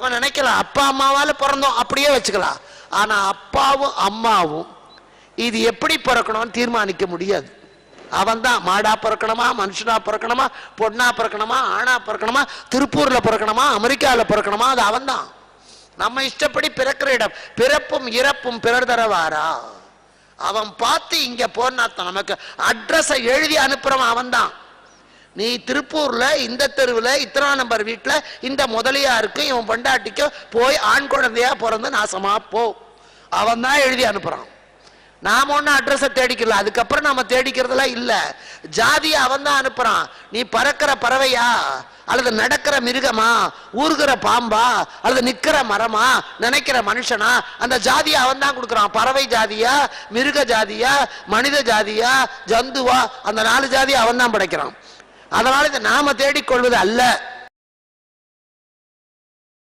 அவன் நினைக்கலாம் அப்பா அம்மாவால பிறந்தோம் அப்படியே வச்சுக்கலாம். ஆனா அப்பாவும் அம்மாவும் இது எப்படி பிறக்கணும்னு தீர்மானிக்க முடியாது. அவன் தான் மாடா பிறக்கணுமா, மனுஷனா பிறக்கணுமா, பொண்ணா பிறக்கணுமா, ஆணா பிறக்கணுமா, திருப்பூர்ல பிறக்கணுமா, அமெரிக்காவில் பிறக்கணுமா, அது அவன் தான். நம்ம இஷ்டப்படி பிறக்கிற இடம். பிறப்பும் இறப்பும் பிறர் தரவாரா? அவன் பார்த்து இங்க போனாத்தான் நமக்கு அட்ரஸை எழுதி அனுப்புறவன் அவன் தான். நீ திருப்பூர்ல இந்த தெருவில் இத்தனா நம்பர் வீட்டில் இந்த முதலியாருக்கு இவன் பொண்டாட்டிக்கு போய் ஆண் குழந்தையா பிறந்து நாசமா போ, அவன் தான் எழுதி அனுப்புறான். நாம ஒன்னும் அட்ரஸை தேடிக்கல, அதுக்கப்புறம் நாம தேடிக்கிறதுலாம் இல்ல. ஜாதியை அவன் தான் அனுப்புறான். நீ பறக்கிற பறவையா, அல்லது நடக்கிற மிருகமா, ஊறுகிற பாம்பா, அல்லது நிக்கிற மரமா, நினைக்கிற மனுஷனா, அந்த ஜாதியை அவன் தான் கொடுக்குறான். பறவை ஜாதியா, மிருக ஜாதியா, மனித ஜாதியா, ஜந்துவா, அந்த 4 ஜாதியை அவன் தான் படைக்கிறான். அதனால இதை நாம தேடிக்கொள்வது அல்ல.